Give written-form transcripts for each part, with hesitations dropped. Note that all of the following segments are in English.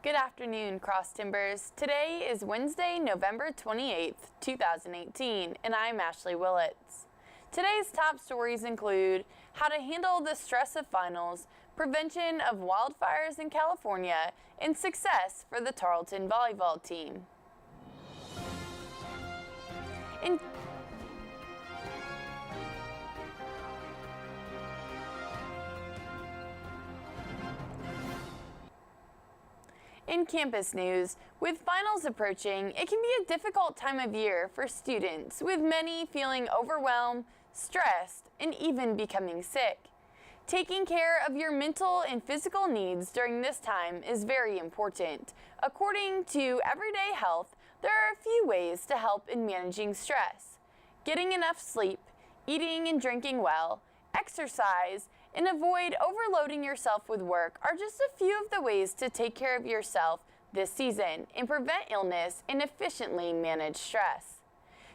Good afternoon, Cross Timbers. Today is Wednesday, November 28th, 2018, and I'm Ashley Willits. Today's top stories include how to handle the stress of finals, prevention of wildfires in California, and success for the Tarleton volleyball team. In campus news, with finals approaching, it can be a difficult time of year for students, with many feeling overwhelmed, stressed, and even becoming sick. Taking care of your mental and physical needs during this time is very important. According to Everyday Health, there are a few ways to help in managing stress. Getting enough sleep, eating and drinking well, exercise, and avoid overloading yourself with work are just a few of the ways to take care of yourself this season and prevent illness and efficiently manage stress.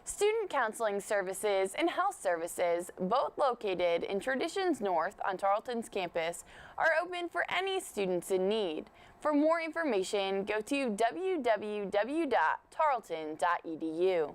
Student counseling services and health services, both located in Traditions North on Tarleton's campus, are open for any students in need. For more information, go to www.tarleton.edu.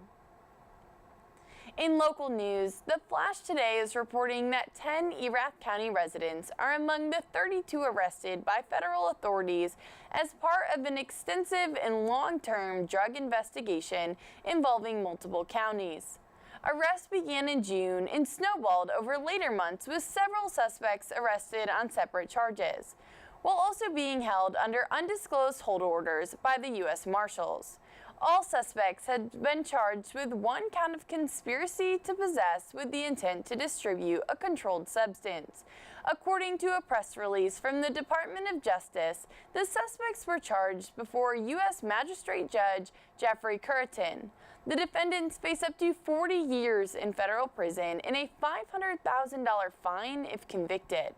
In local news, The Flash today is reporting that 10 Erath County residents are among the 32 arrested by federal authorities as part of an extensive and long-term drug investigation involving multiple counties. Arrests began in June and snowballed over later months, with several suspects arrested on separate charges, while also being held under undisclosed hold orders by the U.S. Marshals. All suspects had been charged with one count of conspiracy to possess with the intent to distribute a controlled substance. According to a press release from the Department of Justice, the suspects were charged before U.S. Magistrate Judge Jeffrey Curtin. The defendants face up to 40 years in federal prison and a $500,000 fine if convicted.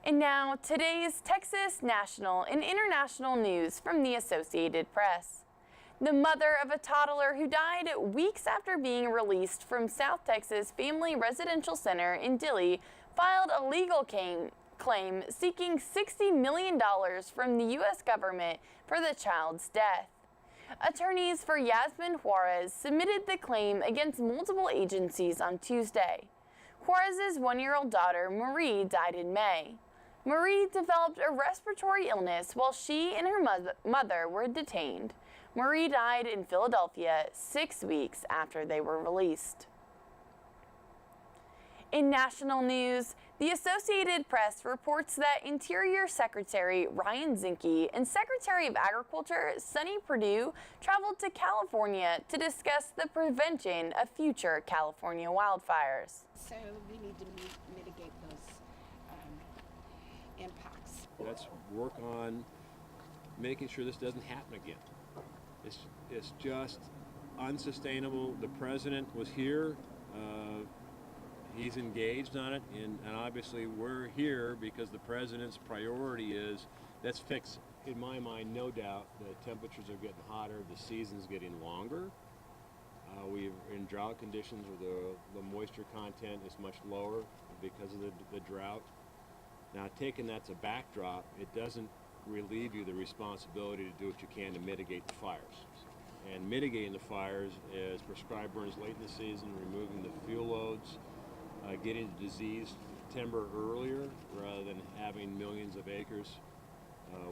And now, today's Texas national and international news from the Associated Press. The mother of a toddler who died weeks after being released from South Texas Family Residential Center in Dilley filed a legal claim seeking $60 million from the U.S. government for the child's death. Attorneys for Yasmin Juarez submitted the claim against multiple agencies on Tuesday. Juarez's one-year-old daughter, Marie, died in May. Marie developed a respiratory illness while she and her mother were detained. Marie died in Philadelphia 6 weeks after they were released. In national news, the Associated Press reports that Interior Secretary Ryan Zinke and Secretary of Agriculture Sonny Perdue traveled to California to discuss the prevention of future California wildfires. So we need to mitigate those impacts. Let's work on making sure this doesn't happen again. It's just unsustainable. The president was here. He's engaged on it, and obviously we're here because the president's priority is let's fix, in my mind, no doubt, the temperatures are getting hotter, the season's getting longer. We're in drought conditions where the moisture content is much lower because of the drought. Now, taking that as a backdrop, it doesn't relieve you the responsibility to do what you can to mitigate the fires. And mitigating the fires is prescribed burns late in the season, removing the fuel loads, getting the diseased timber earlier rather than having millions of acres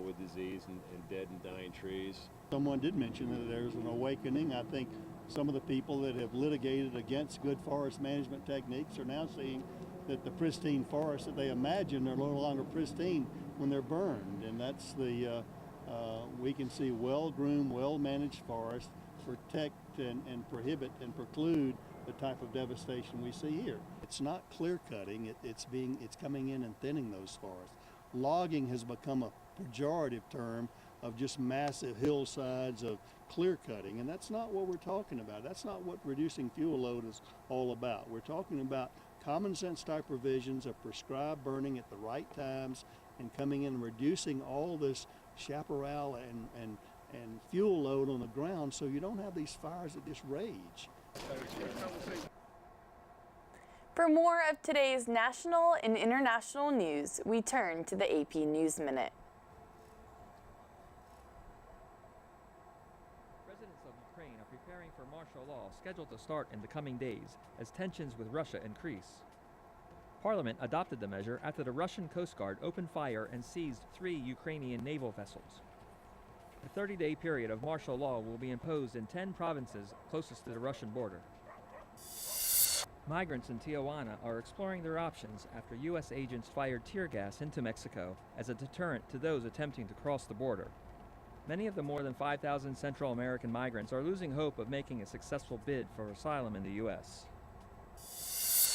with disease and dead and dying trees. Someone did mention that there's an awakening. I think some of the people that have litigated against good forest management techniques are now seeing that the pristine forests that they imagine are no longer pristine when they're burned. And that's we can see well-groomed, well-managed forests protect and prohibit and preclude the type of devastation we see here. It's not clear cutting, it's coming in and thinning those forests. Logging has become a pejorative term of just massive hillsides of clear cutting, and that's not what we're talking about. That's not what reducing fuel load is all about. We're talking about common sense type provisions of prescribed burning at the right times and coming in and reducing all this chaparral and fuel load on the ground so you don't have these fires that just rage. For more of today's national and international news, we turn to the AP News Minute. martial law scheduled to start in the coming days as tensions with Russia increase. Parliament adopted the measure after the Russian Coast Guard opened fire and seized 3 Ukrainian naval vessels. A 30-day period of martial law will be imposed in 10 provinces closest to the Russian border. Migrants in Tijuana are exploring their options after U.S. agents fired tear gas into Mexico as a deterrent to those attempting to cross the border. Many of the more than 5,000 Central American migrants are losing hope of making a successful bid for asylum in the U.S.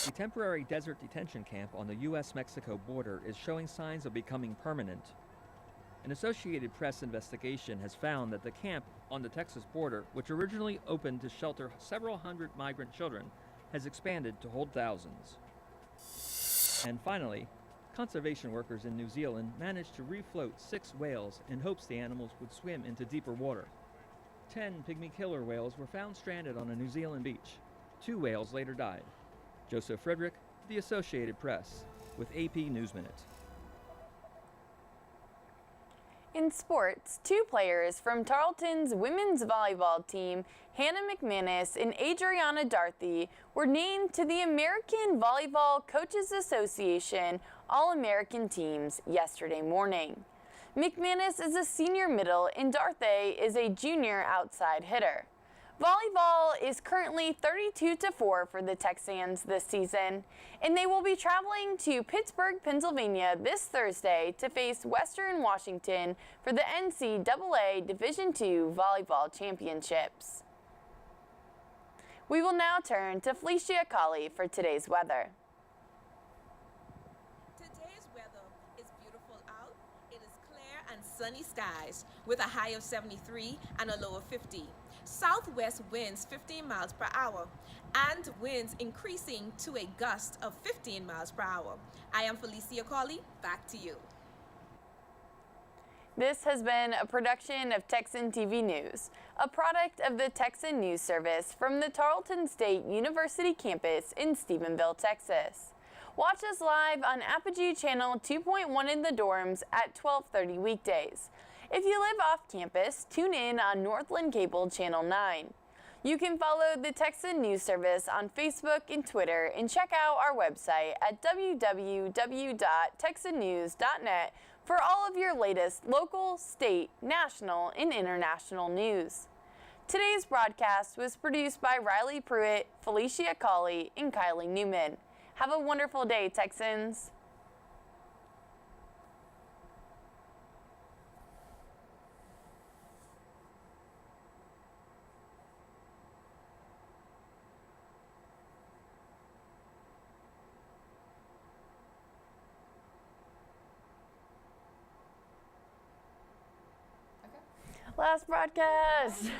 The temporary desert detention camp on the U.S.-Mexico border is showing signs of becoming permanent. An Associated Press investigation has found that the camp on the Texas border, which originally opened to shelter several hundred migrant children, has expanded to hold thousands. And finally, conservation workers in New Zealand managed to refloat 6 whales in hopes the animals would swim into deeper water. 10 pygmy killer whales were found stranded on a New Zealand beach. 2 whales later died. Joseph Frederick, The Associated Press, with AP News Minute. In sports, 2 players from Tarleton's women's volleyball team, Hannah McManus and Adriana Darthy, were named to the American Volleyball Coaches Association All-American teams yesterday morning. McManus is a senior middle and Darthy is a junior outside hitter. Volleyball is currently 32-4 for the Texans this season, and they will be traveling to Pittsburgh, Pennsylvania this Thursday to face Western Washington for the NCAA Division II Volleyball Championships. We will now turn to Felicia Colley for today's weather. Today's weather is beautiful out. It is clear and sunny skies with a high of 73 and a low of 50. Southwest winds 15 miles per hour and winds increasing to a gust of 15 miles per hour. I am Felicia Colley. Back to you. This has been a production of Texan TV News, a product of the Texan News Service from the Tarleton State University campus in Stephenville, Texas. Watch us live on Apogee Channel 2.1 in the dorms at 12:30 weekdays. If you live off campus, tune in on Northland Cable Channel 9. You can follow the Texan News Service on Facebook and Twitter and check out our website at www.texannews.net for all of your latest local, state, national, and international news. Today's broadcast was produced by Riley Pruitt, Felicia Colley, and Kylie Newman. Have a wonderful day, Texans. Last broadcast.